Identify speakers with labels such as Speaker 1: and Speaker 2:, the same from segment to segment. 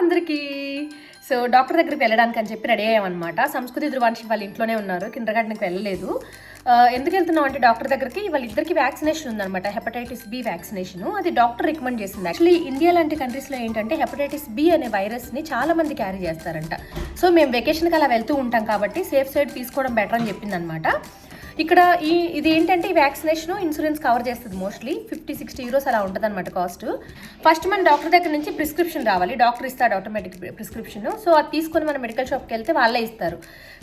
Speaker 1: అందరికీ. So doctor దగ్గరికి వెళ్ళడానికి అని చెప్పి రెడీ అయ్యామన్నమాట. సంస్కృతి ధృవాంశి వాళ్ళ ఇంట్లోనే ఉన్నారు, కిండర్ గార్డెన్కి వెళ్ళలేదు. ఎందుకు వెళ్తున్నాం అంటే డాక్టర్ దగ్గరికి వాళ్ళిద్దరికి వ్యాక్సినేషన్ ఉందన్నమాట, హెపటైటిస్ బి వ్యాక్సినేషన్. అది డాక్టర్ రికమెండ్ చేసింది. యాక్చువల్లీ ఇండియా లాంటి కంట్రీస్లో ఏంటంటే హెపటైటిస్ బి అనే వైరస్ని చాలా మంది క్యారీ చేస్తారంట. సో మేము వెకేషన్కి అలా వెళ్తూ ఉంటాం కాబట్టి సేఫ్ సైడ్ తీసుకోవడం బెటర్ అని చెప్పింది అనమాట. ఇక్కడ ఇది ఏంటంటే ఈ వ్యాక్సినేషన్ ఇన్సూరెన్స్ కవర్ చేస్తుంది. మోస్ట్లీ 50-60 euros అలా ఉంటుంది అనమాట కాస్ట్. ఫస్ట్ మన డాక్టర్ దగ్గర నుంచి ప్రిస్క్రిప్షన్ రావాలి, డాక్టర్ ఇస్తాడు ఆటోమేటిక్ ప్రిస్క్రిప్షన్. సో అది తీసుకొని మన మెడికల్ షాప్కి వెళ్తే వాళ్ళే ఇస్తారు.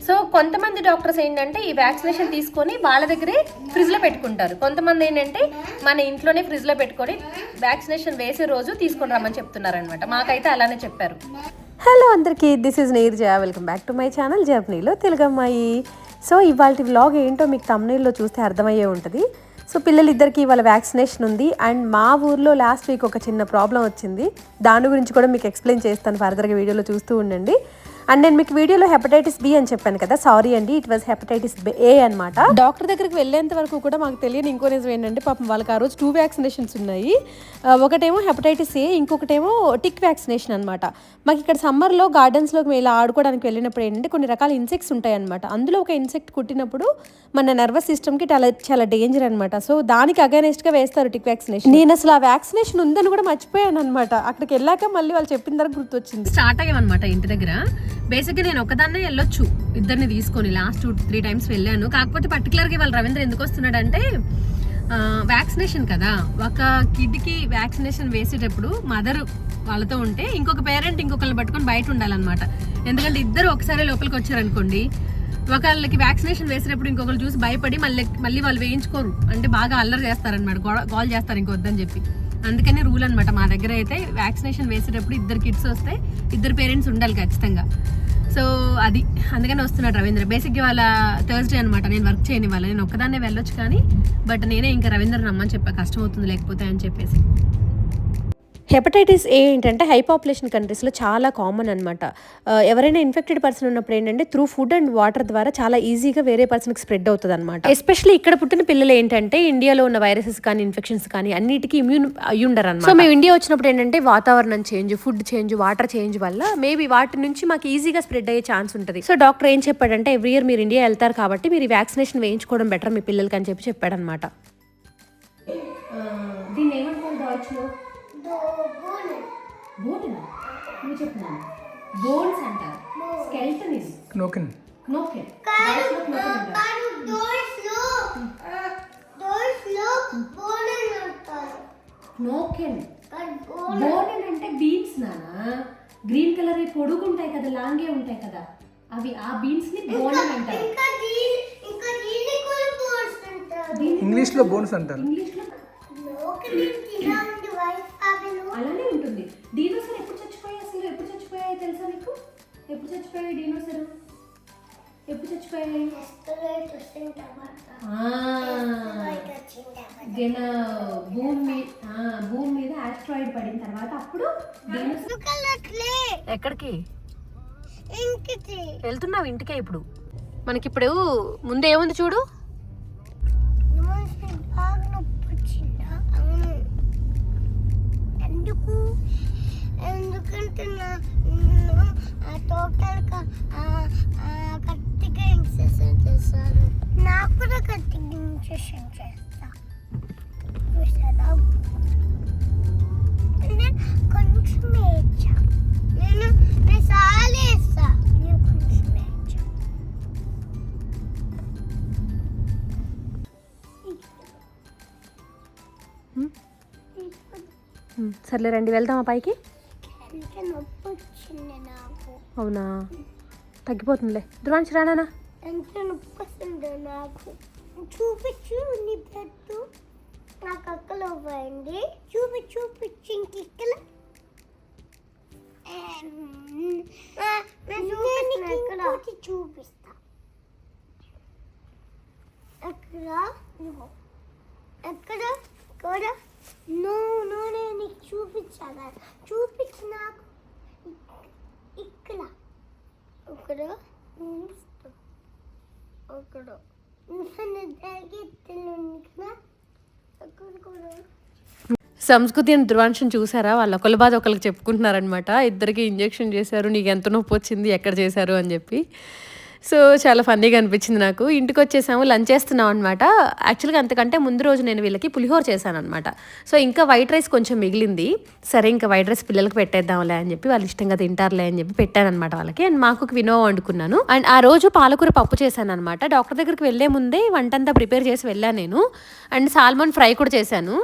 Speaker 1: సో కొంతమంది డాక్టర్స్ ఏంటంటే ఈ వ్యాక్సినేషన్ తీసుకొని వాళ్ళ దగ్గరే ఫ్రిడ్జ్లో పెట్టుకుంటారు. కొంతమంది ఏంటంటే మన ఇంట్లోనే ఫ్రిడ్జ్లో పెట్టుకొని వ్యాక్సినేషన్ వేసే రోజు తీసుకొని రమ్మని చెప్తున్నారు అనమాట. మాకైతే అలానే చెప్పారు.
Speaker 2: హలో అందరికీ, this is Neerja. Welcome back to my channel జర్నీలో తెలుగు అమ్మాయి. సో ఇవాళ వ్లాగ్ ఏంటో మీకు thumbnailలో చూస్తే అర్థమయ్యే ఉంటుంది. సో పిల్లలిద్దరికి ఇవాళ వ్యాక్సినేషన్ ఉంది. అండ్ మా ఊర్లో లాస్ట్ వీక్ ఒక చిన్న ప్రాబ్లం వచ్చింది, దాని గురించి కూడా మీకు ఎక్స్ప్లెయిన్ చేస్తాను ఫర్దర్గా, వీడియోలో చూస్తూ ఉండండి. అండ్ నేను మీకు వీడియోలో హెపటైటిస్ బి అని చెప్పాను కదా, సారీ అండి, ఇట్ వాజ్ హెపటైటిస్ ఏ అనమాట. డాక్టర్ దగ్గరికి వెళ్ళేంత వరకు కూడా మాకు తెలియని ఇంకో నిజం ఏంటంటే పాపం వాళ్ళకి ఆ రోజు 2 వ్యాక్సినేషన్స్ ఉన్నాయి. ఒకటేమో హెపటైటిస్ ఏ, ఇంకొకటేమో టిక్ వ్యాక్సినేషన్ అనమాట. మాకు ఇక్కడ సమ్మర్లో గార్డెన్స్లోకి ఇలా ఆడుకోవడానికి వెళ్ళినప్పుడు ఏంటంటే కొన్ని రకాల ఇన్సెక్ట్స్ ఉంటాయి అనమాట. అందులో ఒక ఇన్సెక్ట్ కుట్టినప్పుడు మన నర్వస్ సిస్టమ్కి చాలా డేంజర్ అనమాట. సో దానికి అగైనెస్ట్గా వేస్తారు టిక్ వ్యాక్సినేషన్. నేను అసలు ఆ వ్యాక్సినేషన్ ఉందని కూడా మర్చిపోయాను అనమాట. అక్కడికి వెళ్ళాక మళ్ళీ వాళ్ళు చెప్పిన తర్వాత గుర్తొచ్చింది.
Speaker 1: స్టార్ట్ అయ్యామన్నమాట ఇంటి దగ్గర. బేసిక్గా నేను ఒకదాన్నే వెళ్ళొచ్చు, ఇద్దరిని తీసుకొని లాస్ట్ 2-3 times వెళ్ళాను. కాకపోతే పర్టికులర్గా వాళ్ళ రవీంద్ర ఎందుకు వస్తున్నాడంటే వ్యాక్సినేషన్ కదా, ఒక కిడ్కి వ్యాక్సినేషన్ వేసేటప్పుడు మదర్ వాళ్ళతో ఉంటే ఇంకొక పేరెంట్ ఇంకొకరిని పట్టుకొని బయట ఉండాలన్నమాట. ఎందుకంటే ఇద్దరు ఒకసారి లోపలికి వచ్చారనుకోండి, ఒకళ్ళకి వ్యాక్సినేషన్ వేసేటప్పుడు ఇంకొకరు చూసి భయపడి మళ్ళీ వాళ్ళు వేయించుకోరు, అంటే బాగా అల్లరి చేస్తారనమాట, గోల్ చేస్తారు ఇంకొద్దని చెప్పి. అందుకని రూల్ అనమాట మా దగ్గర అయితే. వ్యాక్సినేషన్ వేసేటప్పుడు 2 kids వస్తే 2 పేరెంట్స్ ఉండాలి ఖచ్చితంగా. సో అది అందుకని వస్తున్నాడు రవీంద్ర. బేసిక్గా వాళ్ళ థర్స్డే అనమాట, నేను వర్క్ చేయని వాళ్ళ, నేను ఒక్కదాన్నే వెళ్ళొచ్చు కానీ బట్ నేనే ఇంకా రవీంద్ర రమ్మని చెప్పా, కష్టం అవుతుంది లేకపోతే అని చెప్పేసి.
Speaker 2: హెపటైటిస్ ఏ ఏంటంటే హై పాపులేషన్ కంట్రీస్లో చాలా కామన్ అనమాట. ఎవరైనా ఇన్ఫెక్టెడ్ పర్సన్ ఉన్నప్పుడు ఏంటంటే త్రూ ఫుడ్ అండ్ వాటర్ ద్వారా చాలా ఈజీగా వేరే పర్సన్కి స్ప్రెడ్ అవుతుంది అనమాట. ఎస్పెషల్లీ ఇక్కడ పుట్టిన పిల్లలు ఏంటంటే ఇండియాలో ఉన్న వైరసెస్ కానీ ఇన్ఫెక్షన్స్ కానీ అన్నిటికీ ఇమ్యూన్ అయ్యి ఉండరు అనమాట. సో మేము ఇండియా వచ్చినప్పుడు ఏంటంటే వాతావరణం change, food change, water change వల్ల మేబీ వాటి నుంచి మాకు ఈజీగా స్ప్రెడ్ అయ్యే ఛాన్స్ ఉంటుంది. సో డాక్టర్ ఏం చెప్పాడంటే ఎవ్రీ ఇయర్ మీరు ఇండియా వెళ్తారు కాబట్టి మీరు వ్యాక్సినేషన్ వేయించుకోవడం బెటర్ మీ పిల్లలకి అని చెప్పాడనమాట.
Speaker 1: బోన్స్ అంటారు, స్కెల్టన్ ఇది క్నోకెన్. బోన్ అంటే బీన్స్ నానా, గ్రీన్ కలర్ పొడుగు ఉంటాయి కదా, లాంగే ఉంటాయి కదా, అవి ఆ బీన్స్ ని బోన్ అంటారు.
Speaker 3: ఇంగ్లీష్ లో బోన్స్ అంటారు.
Speaker 1: ఇంగ్లీష్ లో అలానే ఉంటుంది. డీనోసర్ ఎప్పుడు చచ్చిపోయాయి తెలుసా మీకు? ఎప్పుడు చచ్చిపోయాయి డీనోసర్? ఎప్పుడు చచ్చిపోయాయి? భూమి మీద ఆస్ట్రాయిడ్ పడిన తర్వాత అప్పుడు ఎక్కడికి వెళ్తున్నావు? ఇంటికే. ఇప్పుడు మనకిప్పుడు ముందు ఏముంది చూడు,
Speaker 4: ఎందుకంటే టోటల్గా కత్తిగా ఇంజెక్షన్ చేస్తాను. నాకు కూడా కత్తిగా ఇంజెక్షన్ చేస్తా. కొంచెం వేయచ్చా? నేను చాలా వేస్తా, నేను కొంచెం వేయచ్చా?
Speaker 2: సర్లే రండి వెళ్దామా పైకి. అవునా, తగ్గిపోతుందిలే. ధ్రువాంశ రానా,
Speaker 4: ఎంత నొప్పి వస్తుంది నాకు. చూపించు నీ బ్లడ్, నాకు అక్కలో పోయింది. చూపించు ఇంకెక్కల చూపిస్తా. ఎక్కడ నూనె నీకు చూపించాలా? చూపించి నాకు ఇక్కడ
Speaker 2: సంస్కృతి అండ్ ధ్రువాంశం చూసారా, వాళ్ళు ఒకళ్ళ బాధ ఒకరికి చెప్పుకుంటున్నారనమాట. ఇద్దరికి ఇంజెక్షన్ చేశారు, నీకు ఎంత నొప్పి వచ్చింది, ఎక్కడ చేశారు అని చెప్పి. సో చాలా ఫన్నీగా అనిపించింది నాకు. ఇంటికి వచ్చేసాము, లంచ్ చేస్తున్నాం అనమాట. యాక్చువల్గా అంతకంటే ముందు రోజు నేను వీళ్ళకి పులిహోర చేశాను అనమాట. సో ఇంకా వైట్ రైస్ కొంచెం మిగిలింది. సరే ఇంకా వైట్ రైస్ పిల్లలకి పెట్టేద్దాంలే అని చెప్పి, వాళ్ళు ఇష్టంగా తింటారులే అని చెప్పి పెట్టాను అనమాట వాళ్ళకి. అండ్ మాకు వినోవా వండుకున్నాను. అండ్ ఆ రోజు పాలకూర పప్పు చేశాను అనమాట. డాక్టర్ దగ్గరికి వెళ్లే ముందే వంటంతా ప్రిపేర్ చేసి వెళ్ళాను నేను. అండ్ సాల్మన్ ఫ్రై కూడా చేశాను.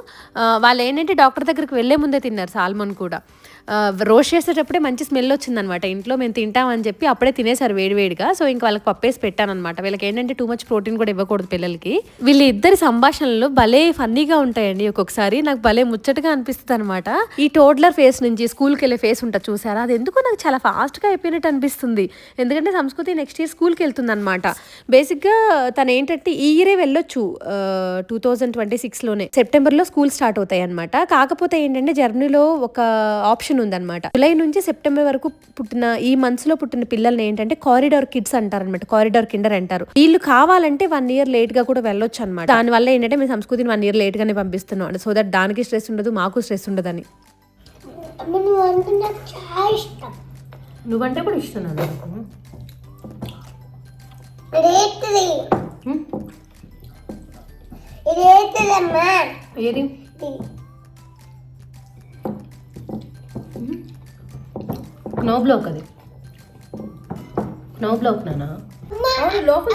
Speaker 2: వాళ్ళు ఏంటంటే డాక్టర్ దగ్గరికి వెళ్లే ముందే తిన్నారు సాల్మన్ కూడా. రోస్ట్ చేసేటప్పుడే మంచి స్మెల్ వచ్చిందనమాట. ఇంట్లో మేము తింటామని చెప్పి అప్పుడే తినేసారు వేడివేడిగా. సో ఇంకా వాళ్ళకి పప్పేసి పెట్టానమాట. వీళ్ళకి ఏంటంటే టూ మచ్ ప్రోటీన్ కూడా ఇవ్వకూడదు పిల్లలకి. వీళ్ళిద్దరి సంభాషణలు భలే ఫన్నీగా ఉంటాయండి. ఒక్కొక్కసారి నాకు భలే ముచ్చటగా అనిపిస్తుంది అనమాట. ఈ టోడ్లర్ ఫేస్ నుంచి స్కూల్కి వెళ్ళే ఫేస్ ఉంటుంది చూసారా, అది ఎందుకో నాకు చాలా ఫాస్ట్గా అయిపోయినట్టు అనిపిస్తుంది. ఎందుకంటే సంస్కృతి నెక్స్ట్ ఇయర్ స్కూల్కి వెళ్తుంది అనమాట. బేసిక్గా తను ఏంటంటే ఈ ఇయరే వెళ్ళొచ్చు, 2026లోనే సెప్టెంబర్లో స్కూల్ స్టార్ట్ అవుతాయి అనమాట. కాకపోతే ఏంటంటే జర్మనీలో ఒక ఆప్షన్ ఉందన్నమాట. జూలై నుంచి సెప్టెంబర్ వరకు పుట్టిన ఈ మంత్స్ లో పుట్టిన పిల్లల్ని ఏంటంటే కారిడార్ కిడ్స్ అంటారనమాట, కారిడార్ కిండర్ అంటారు. వీళ్ళు కావాలంటే 1 year లేట్ గా కూడా వెళ్ళొచ్చు అనమాట. దానివల్ల ఏంటంటే మేము సంస్కృతిని 1 year లేట్ గానే పంపిస్తున్నాం, సో దట్ దానికి స్ట్రెస్ ఉండదు, మాకు స్ట్రెస్ ఉండదని.
Speaker 1: నువ్వంటే కూడా ఇష్టం నాకు. ఏది స్నో బ్లాక్, అది స్నో బ్లాక్ నానా లోపల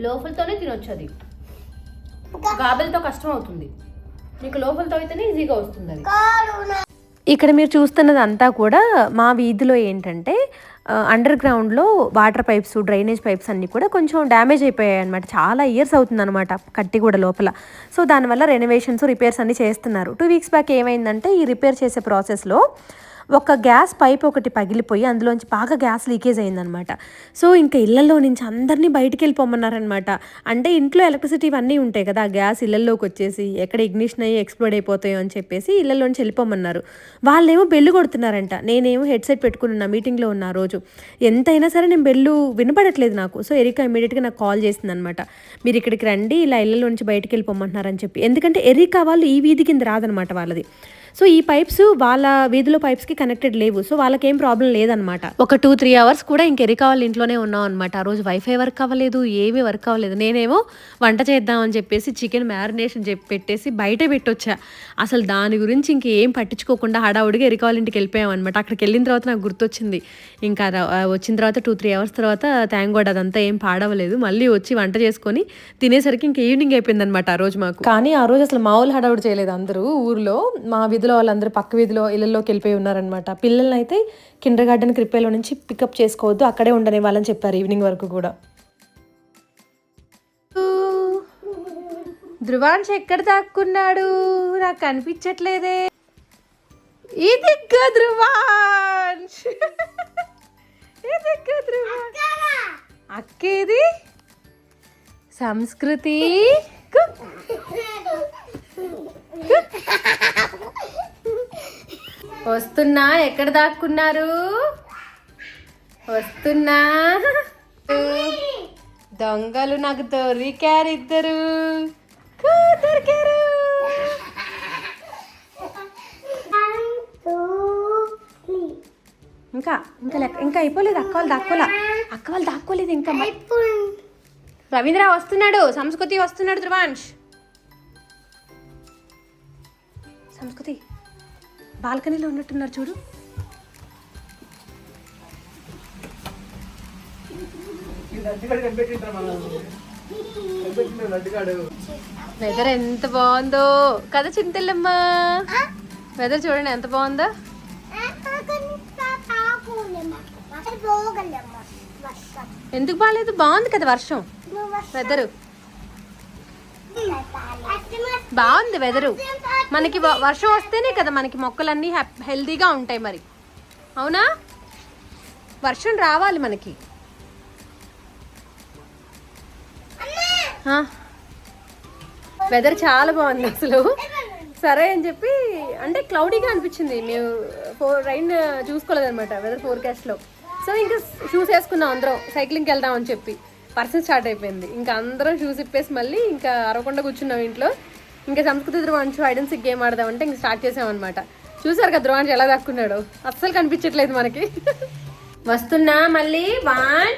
Speaker 1: లోపలతోనే తినొచ్చు. అది గాబెల్తో కష్టం అవుతుంది, నీకు లోపలతో అయితేనే ఈజీగా వస్తుంది అది.
Speaker 2: ఇక్కడ మీరు చూస్తున్నది అంతా కూడా మా వీధిలో ఏంటంటే అండర్ గ్రౌండ్లో వాటర్ పైప్స్, డ్రైనేజ్ పైప్స్ అన్నీ కూడా కొంచెం డ్యామేజ్ అయిపోయాయి అనమాట. చాలా ఇయర్స్ అవుతుందన్నమాట కట్టి కూడా లోపల. సో దానివల్ల రెనోవేషన్స్, రిపేర్స్ అన్నీ చేస్తున్నారు. 2 weeks బ్యాక్ ఏమైందంటే ఈ రిపేర్ చేసే ప్రాసెస్లో ఒక గ్యాస్ పైప్ ఒకటి పగిలిపోయి అందులోంచి బాగా గ్యాస్ లీకేజ్ అయిందనమాట. సో ఇంకా ఇళ్లలో నుంచి అందరినీ బయటికి వెళ్ళిపోమన్నారనమాట. అంటే ఇంట్లో ఎలక్ట్రిసిటీ ఇవన్నీ ఉంటాయి కదా, ఆ గ్యాస్ ఇళ్లలోకి వచ్చేసి ఎక్కడ ఇగ్నిషన్ అయ్యి ఎక్స్ప్లోడ్ అయిపోతాయో అని చెప్పేసి ఇళ్లలోంచి వెళ్ళిపోమన్నారు. వాళ్ళేమో బెల్లు కొడుతున్నారంట. నేనేమో హెడ్సెట్ పెట్టుకున్న మీటింగ్లో ఉన్న రోజు ఎంతైనా సరే నేను బెల్లు వినపడట్లేదు నాకు. సో ఎరికా ఇమీడియట్గా నాకు కాల్ చేసింది అనమాట, మీరు ఇక్కడికి రండి, ఇలా ఇళ్లలోంచి బయటికి వెళ్ళిపోమంటున్నారని చెప్పి. ఎందుకంటే ఎరికా వాళ్ళు ఈ వీధి కింద రాదనమాట వాళ్ళది. సో ఈ పైప్స్ వాళ్ళ వీధిలో పైప్స్కి కనెక్టెడ్ లేవు. సో వాళ్ళకేం ప్రాబ్లం లేదనమాట. ఒక 2-3 hours కూడా ఇంకెరికా వాళ్ళ ఇంట్లోనే ఉన్నాం అనమాట. ఆ రోజు వైఫై వర్క్ అవ్వలేదు, ఏమీ వర్క్ అవ్వలేదు. నేనేమో వంట చేద్దామని చెప్పేసి చికెన్ మ్యారినేషన్ పెట్టేసి బయట పెట్టొచ్చా. అసలు దాని గురించి ఇంకేం పట్టించుకోకుండా హడావుడిగా ఎరికా వాళ్ళ ఇంటికి వెళ్ళిపోయాం అనమాట. అక్కడికి వెళ్ళిన తర్వాత నాకు గుర్తొచ్చింది, ఇంకా వచ్చిన తర్వాత 2-3 hours తర్వాత థ్యాంక్ గాడ్ అదంతా ఏం పాడవలేదు. మళ్ళీ వచ్చి వంట చేసుకొని తినేసరికి ఇంకా ఈవినింగ్ అయిపోయింది అనమాట ఆ రోజు మాకు. కానీ ఆ రోజు అసలు మామూలు హడావుడి చేయలేదు అందరూ. ఊర్లో మా వీధిలో వాళ్ళందరూ పక్క వీధిలో ఇళ్లలోకి వెళ్ళిపోయి ఉన్నారనమాట. పిల్లల్ని అయితే కిండర్ గార్డెన్ క్రిప్పేలో నుంచి పికప్ చేసుకోవద్దు, అక్కడే ఉండని వాళ్ళని చెప్పారు ఈవినింగ్ వరకు కూడా. ధ్రువాంశ్ ఎక్కడ దాక్కున్నాడు, నాకు కనిపించట్లేదే. ఇది ధ్రువాంశ్, ఇది ధ్రువాంశ్. అక్కేది సంస్కృతి. వస్తున్నా, ఎక్కడ దాక్కున్నారు, వస్తున్నా. దొంగలు నాకు దొరికారు, ఇద్దరు దొరికారు. ఇంకా ఇంకా ఇంకా అయిపోలేదు. అక్క వాళ్ళు దాక్కోలేదు ఇంకా. రవీంద్ర వస్తున్నాడు, సంస్కృతి వస్తున్నాడు, ధ్రువాంశ్. సంస్కృతి బాల్కనీలో ఉన్నట్టున్నారు చూడు. వెదర్ ఎంత బాగుందో కదా చింతల్లమ్మ. వెదర్ చూడండి ఎంత బాగుందో. ఎందుకు బాగాలేదు, బాగుంది కదా వర్షం. వెదరు బాగుంది, వెదరు. మనకి వర్షం వస్తేనే కదా మనకి మొక్కలన్నీ హెల్తీగా ఉంటాయి. మరి అవునా, వర్షం రావాలి మనకి. వెదర్ చాలా బాగుంది అసలు.
Speaker 1: సరే అని చెప్పి అంటే క్లౌడీగా అనిపించింది, మేము రైన్ చూసుకోలేదన్నమాట వెదర్ ఫోర్కాస్ట్లో. సో ఇంకా షూస్ వేసుకున్నాం అందరం సైక్లింగ్కి వెళ్దాం అని చెప్పి. పర్సన్ స్టార్ట్ అయిపోయింది, ఇంకా అందరం షూస్ ఇప్పేసి మళ్ళీ ఇంకా అరవకుండా కూర్చున్నాం ఇంట్లో. ఇంకా సంస్కృతి ధ్రువాంశు హైడ్ అండ్ సీక్ గేమ్ ఆడదామంటే ఇంకా స్టార్ట్ చేసామన్నమాట. చూసారు కదా ధ్రువాంశు ఎలా దక్కున్నాడు, అస్సలు కనిపించట్లేదు మనకి. వస్తున్నా మళ్ళీ 1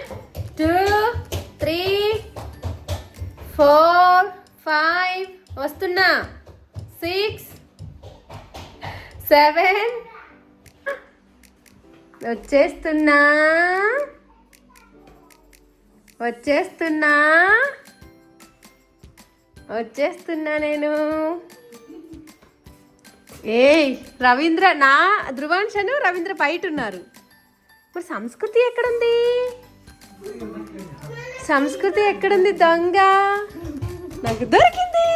Speaker 1: 2 3 4 5 వస్తున్నా 6 7 వచ్చేస్తున్నా వచ్చేస్తున్నా వచ్చేస్తున్నా నేను. ఏయ్ రవీంద్ర, నా ధ్రువాంశను రవీంద్ర బయట ఉన్నారు. ఇప్పుడు సంస్కృతి ఎక్కడుంది? సంస్కృతి ఎక్కడుంది? దొంగ నాకు దొరికింది.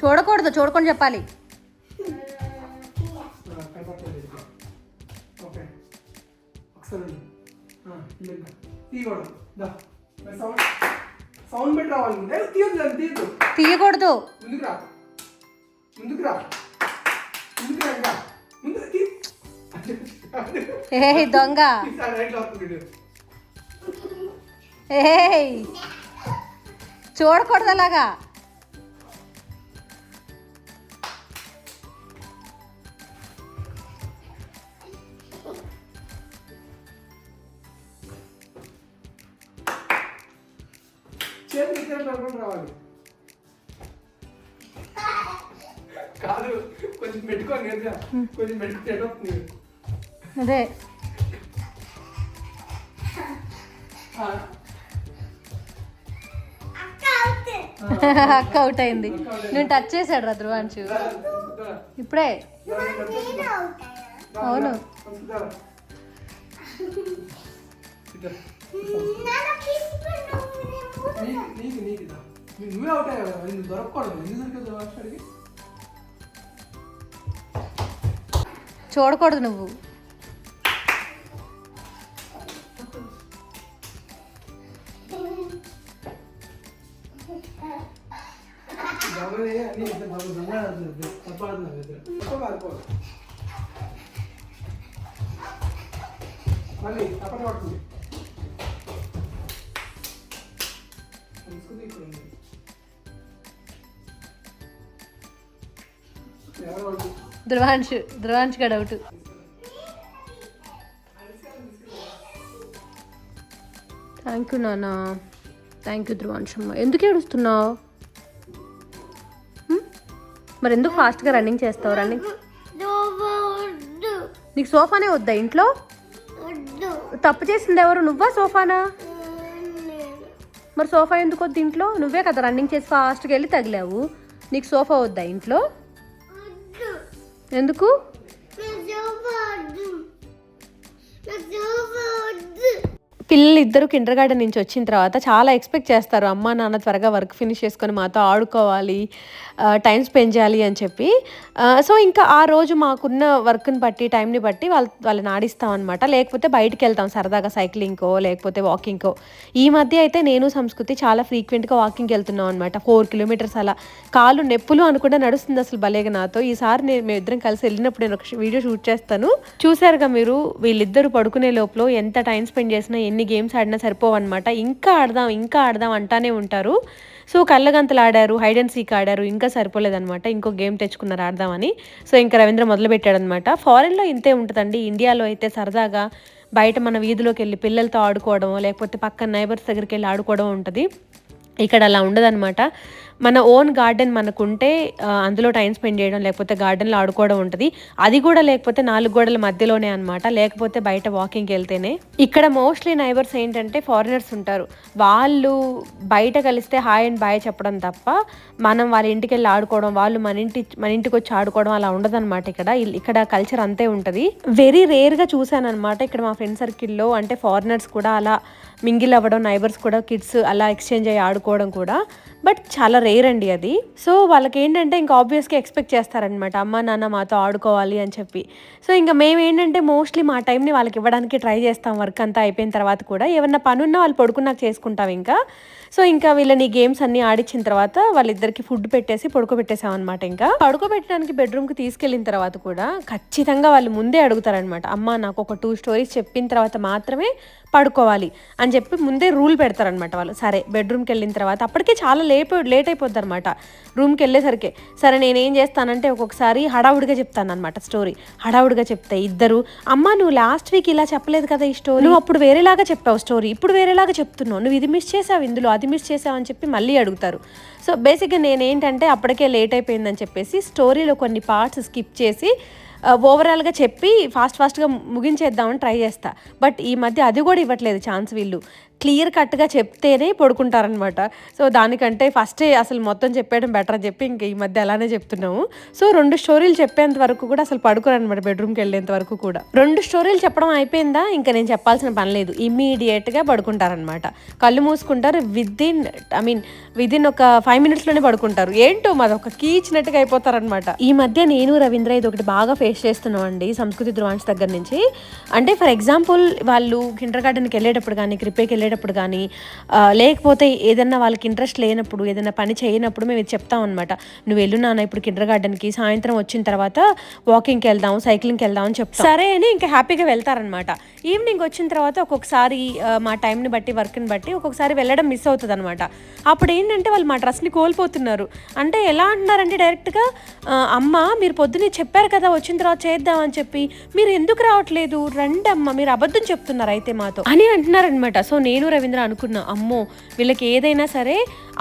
Speaker 1: చూడకూడదు, చూడకుండా చెప్పాలి. తీయకూడదు. ఏ దొంగ, ఏ చూడకూడదు అలాగా.
Speaker 3: రావాలి కాదు, కొంచెం పెట్టుకోండి, కొంచెం పెట్టుకుంటే
Speaker 1: అదే అక్క అవుట్ అయింది. నేను టచ్ చేశాడు రా ధ్రువాంశు ఇప్పుడే. అవును
Speaker 3: నువ్వే అవుట్ అయ్యావు కదా, నువ్వు దొరకకూడదు. ఎందుకు దొరకదు?
Speaker 1: చూడకూడదు నువ్వు.
Speaker 3: మళ్ళీ అప్పటి పడుతుంది.
Speaker 1: ధ్రువాంశ్ గడ అవుట్. థ్యాంక్ యూ నాన్న, థ్యాంక్ యూ ధ్రువాంశమ్మ. ఎందుకు ఏడుస్తున్నావు? మరి ఎందుకు ఫాస్ట్గా రన్నింగ్ చేస్తావు? రన్నింగ్ నీకు సోఫానే వద్దా ఇంట్లో? తప్పు చేసింది ఎవరు, నువ్వా సోఫానా? మరి సోఫా ఎందుకు వద్దు ఇంట్లో? నువ్వే కదా రన్నింగ్ చేసి ఫాస్ట్గా వెళ్ళి తగిలావు. నీకు సోఫా వద్దా ఇంట్లో? ఎందుకు? పిల్లలు ఇద్దరు కిండర్ గార్డెన్ నుంచి వచ్చిన తర్వాత చాలా ఎక్స్పెక్ట్ చేస్తారు, అమ్మ నాన్న త్వరగా వర్క్ ఫినిష్ చేసుకొని మాతో ఆడుకోవాలి, టైం స్పెండ్ చేయాలి అని చెప్పి. సో ఇంకా ఆ రోజు మాకున్న వర్క్ని బట్టి టైంని బట్టి వాళ్ళని ఆడిస్తాం అనమాట. లేకపోతే బయటికి వెళ్తాం సరదాగా సైక్లింగ్కో లేకపోతే వాకింగ్కో. ఈ మధ్య అయితే నేను సంస్కృతి చాలా ఫ్రీక్వెంట్గా వాకింగ్కి వెళ్తున్నాం అనమాట. 4 కిలోమీటర్స్ అలా. కాళ్ళు నొప్పులు అనుకుంటే నడుస్తుంది అసలు భలేగా నాతో. ఈసారి మేమిద్దరం కలిసి వెళ్ళినప్పుడు నేను ఒక వీడియో షూట్ చేస్తాను. చూసారుగా మీరు, వీళ్ళిద్దరు పడుకునే లోపల ఎంత టైం స్పెండ్ చేసినా ఎన్ని గేమ్స్ ఆడినా సరిపోవన్నమాట. ఇంకా ఆడదాం అంటానే ఉంటారు. సో కళ్ళగంతలు ఆడారు, హైడ్ అండ్ సీక్ ఆడారు, ఇంకా సరిపోలేదనమాట. ఇంకో గేమ్ తెచ్చుకున్నారు ఆడదామని. సో ఇంకా రవీంద్ర మొదలు పెట్టాడనమాట. ఫారెన్లో ఇంతే ఉంటుందండి. ఇండియాలో అయితే సరదాగా బయట మన వీధిలోకి వెళ్ళి పిల్లలతో ఆడుకోవడం, లేకపోతే పక్కన నైబర్స్ దగ్గరికి వెళ్ళి ఆడుకోవడం ఉంటుంది. ఇక్కడ అలా ఉండదన్నమాట. మన ఓన్ గార్డెన్ మనకుంటే అందులో టైం స్పెండ్ చేయడం, లేకపోతే గార్డెన్లో ఆడుకోవడం ఉంటుంది. అది కూడా లేకపోతే 4 గోడల మధ్యలోనే అనమాట, లేకపోతే బయట వాకింగ్కి వెళ్తేనే. ఇక్కడ మోస్ట్లీ నైబర్స్ ఏంటంటే ఫారినర్స్ ఉంటారు. వాళ్ళు బయట కలిస్తే హాయ్ అండ్ బాయ్ చెప్పడం తప్ప మనం వాళ్ళ ఇంటికి వెళ్ళి ఆడుకోవడం, వాళ్ళు మన ఇంటికి వచ్చి ఆడుకోవడం అలా ఉండదన్నమాట. ఇక్కడ కల్చర్ అంతే ఉంటుంది. వెరీ రేర్గా చూశాను అనమాట ఇక్కడ మా ఫ్రెండ్ సర్కిల్లో. అంటే ఫారినర్స్ కూడా అలా మింగిల్ అవ్వడం, నైబర్స్ కూడా కిడ్స్ అలా ఎక్స్చేంజ్ అయ్యి ఆడుకోవడం కూడా.
Speaker 2: బట్ చాలా రేర్ అండి అది. సో వాళ్ళకి ఏంటంటే ఇంకా ఆబ్వియస్గా ఎక్స్పెక్ట్ చేస్తారనమాట అమ్మ నాన్న మాతో ఆడుకోవాలి అని చెప్పి. సో ఇంకా మేము ఏంటంటే మోస్ట్లీ మా టైంని వాళ్ళకి ఇవ్వడానికి ట్రై చేస్తాం. వర్క్ అంతా అయిపోయిన తర్వాత కూడా ఏమన్నా పని ఉన్నా వాళ్ళు పడుకున్నాక చేసుకుంటాం ఇంకా. సో ఇంకా వీళ్ళని గేమ్స్ అన్నీ ఆడించిన తర్వాత వాళ్ళిద్దరికి ఫుడ్ పెట్టేసి పడుకోబెట్టేసాం అనమాట. ఇంకా పడుకోబెట్టడానికి బెడ్రూమ్కి తీసుకెళ్ళిన తర్వాత కూడా ఖచ్చితంగా వాళ్ళు ముందే అడుగుతారనమాట, అమ్మ నాకు ఒక 2 స్టోరీస్ చెప్పిన తర్వాత మాత్రమే పడుకోవాలి అని చెప్పి ముందే రూల్ పెడతారనమాట వాళ్ళు. సరే బెడ్రూమ్కి వెళ్ళిన తర్వాత అప్పటికే చాలా లేట్ అయిపోద్ది అనమాట రూమ్కి వెళ్ళేసరికి. సరే నేనేం చేస్తానంటే ఒక్కొక్కసారి హడావుడిగా చెప్తాను అనమాట స్టోరీ. హడావుడిగా చెప్తే ఇద్దరు, అమ్మ నువ్వు లాస్ట్ వీక్ ఇలా చెప్పలేదు కదా ఈ స్టోరీ, నువ్వు అప్పుడు వేరేలాగా చెప్పావు స్టోరీ, ఇప్పుడు వేరేలాగా చెప్తున్నావు, నువ్వు ఇది మిస్ చేసావు ఇందులో, అది మిస్ చేసావు అని చెప్పి మళ్ళీ అడుగుతారు. సో బేసిక్గా నేనేంటంటే అప్పటికే లేట్ అయిపోయిందని చెప్పేసి స్టోరీలో కొన్ని పార్ట్స్ స్కిప్ చేసి ఓవరాల్గా చెప్పి ఫాస్ట్గా ముగించేద్దామని ట్రై చేస్తా. బట్ ఈ మధ్య అది కూడా ఇవ్వట్లేదు ఛాన్స్. వీళ్ళు క్లియర్ కట్గా చెప్తేనే పడుకుంటారనమాట. సో దానికంటే ఫస్టే అసలు మొత్తం చెప్పేయడం బెటర్ అని చెప్పి ఇంక ఈ మధ్య అలానే చెప్తున్నాము. సో 2 స్టోరీలు చెప్పేంత వరకు కూడా అసలు పడుకోరనమాట బెడ్రూమ్కి వెళ్ళేంత వరకు కూడా. 2 స్టోరీలు చెప్పడం అయిపోయిందా ఇంకా నేను చెప్పాల్సిన పని లేదు, ఇమ్మీడియట్గా పడుకుంటారనమాట. కళ్ళు మూసుకుంటారు, విదిన్ ఒక 5 minutesలోనే పడుకుంటారు. ఏంటో మాది ఒక కీ ఇచ్చినట్టుగా అయిపోతారనమాట. ఈ మధ్య నేను రవీంద్ర ఇది ఒకటి బాగా ఫేస్ చేస్తున్నాం అండి సంస్కృతి ధ్రువాంశ్ దగ్గర నుంచి. అంటే ఫర్ ఎగ్జాంపుల్ వాళ్ళు కిండర్ గార్డెన్కి వెళ్ళేటప్పుడు కానీ క్రిపేకి వెళ్ళేటప్పుడు కానీ లేకపోతే ఏదన్నా వాళ్ళకి ఇంట్రెస్ట్ లేనప్పుడు ఏదైనా పని చేయనప్పుడు మేము ఇది చెప్తాం అనమాట, నువ్వు వెళ్ళు నాన్న ఇప్పుడు కిండర్ గార్డెన్కి, సాయంత్రం వచ్చిన తర్వాత వాకింగ్కి వెళ్దాం, సైక్లింగ్కి వెళ్దాం అని చెప్తాం. సరే అని ఇంకా హ్యాపీగా వెళ్తారనమాట. ఈవినింగ్ వచ్చిన తర్వాత ఒక్కొక్కసారి మా టైంని బట్టి వర్క్ని బట్టి ఒక్కొక్కసారి వెళ్ళడం మిస్ అవుతుంది అనమాట. అప్పుడు ఏంటంటే వాళ్ళు మా ట్రస్ట్ని కోల్పోతున్నారు. అంటే ఎలా అంటున్నారంటే డైరెక్ట్గా, అమ్మ మీరు పొద్దున్నే చెప్పారు కదా వచ్చిన తర్వాత చేద్దామని చెప్పి, మీరు ఎందుకు రావట్లేదు, రండి అమ్మ, మీరు అబద్ధం చెప్తున్నారు అయితే మాతో అని అంటున్నారనమాట. సో నేను రవీంద్ర అనుకున్నా, అమ్మో వీళ్ళకి ఏదైనా సరే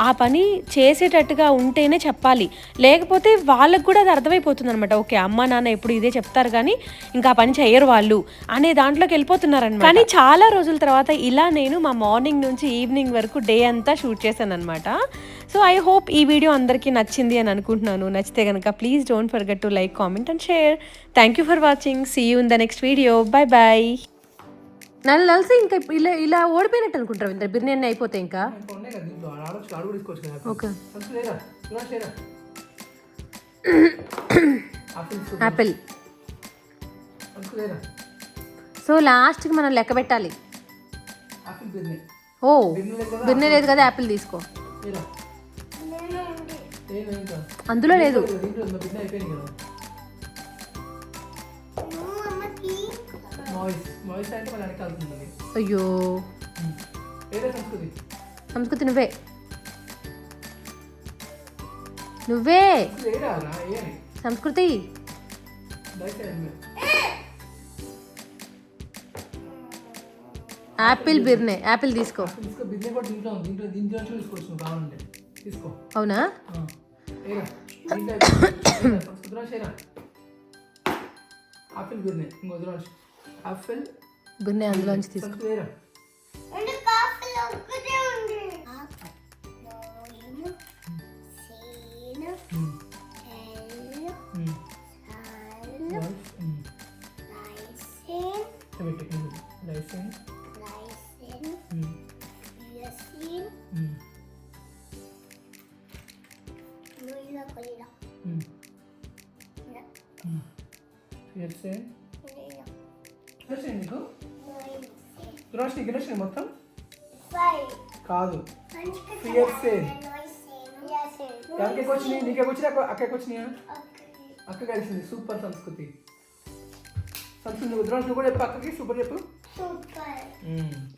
Speaker 2: ఆ పని చేసేటట్టుగా ఉంటేనే చెప్పాలి, లేకపోతే వాళ్ళకు కూడా అది అర్థమైపోతుంది అనమాట. ఓకే అమ్మ నాన్న ఎప్పుడు ఇదే చెప్తారు కానీ ఇంకా ఆ పని చేయరు వాళ్ళు అనే దాంట్లోకి వెళ్ళిపోతున్నారనమాట. కానీ చాలా రోజుల తర్వాత ఇలా నేను మా మార్నింగ్ నుంచి ఈవినింగ్ వరకు డే అంతా షూట్ చేశాను అనమాట. సో ఐ హోప్ ఈ వీడియో అందరికీ నచ్చింది అని అనుకుంటున్నాను. నచ్చితే కనుక please don't forget to like, comment and share. Thank you for watching. See you in the next video. Bye bye. నల్సి ఇంకా ఇలా ఓడిపోయినట్టు అనుకుంటారు ఇంత బిర్యానీ అయిపోతే ఇంకా
Speaker 3: ఉన్నాయి కదా దీంట్లో ఆడొచ్చు, ఆడు కూడా తీసుకోవచ్చు కదా.
Speaker 2: ఓకే
Speaker 3: సంస్కృతి లేదా ధ్రువాంశ్ లేదా
Speaker 2: యాపిల్.
Speaker 3: సంస్కృతి లేదా
Speaker 2: సో లాస్ట్కి మనం లెక్క పెట్టాలి.
Speaker 3: ఆపిల్ బిర్యానీ.
Speaker 2: ఓ బిర్యానీ లేదు కదా, యాపిల్ తీసుకో.
Speaker 3: లేదా ఏం ఇంకా
Speaker 2: అందులో లేదు.
Speaker 3: దీంట్లో బిర్యానీ అయిపోయింది కదా. వాయిస్ అంటే మన వెనక వెళ్తుంది.
Speaker 2: అయ్యో
Speaker 3: ఏదో సంస్కృతి.
Speaker 2: సంస్కృతి నువ్వే నువ్వే సంస్కృతి. యాపిల్ బిర్నే, యాపిల్ తీసుకో.
Speaker 3: బిర్యానీ కూడా దీంట్లో ఉంది, దీంట్లో తీసుకోవచ్చు కావాలంటే తీసుకో.
Speaker 2: అవునా
Speaker 3: ఆపిల్ బిర్యానీ ఇంకో ధ్రువాంశ్ ఆపిల్
Speaker 2: బిర్నే అందులోంచి తీసుకో.
Speaker 3: ధ్రువాంశ్ నీకు ఎన్ని మొత్తం కాదు. ఎవరికి వచ్చినాయి, నీకే వచ్చినా అక్కడికి వచ్చినాయా? అక్క కలిసింది. సూపర్ సంస్కృతి. సంస్కృతి ధ్రువాంశ్ నువ్వు కూడా చెప్పు అక్కకి సూపర్ చెప్పు.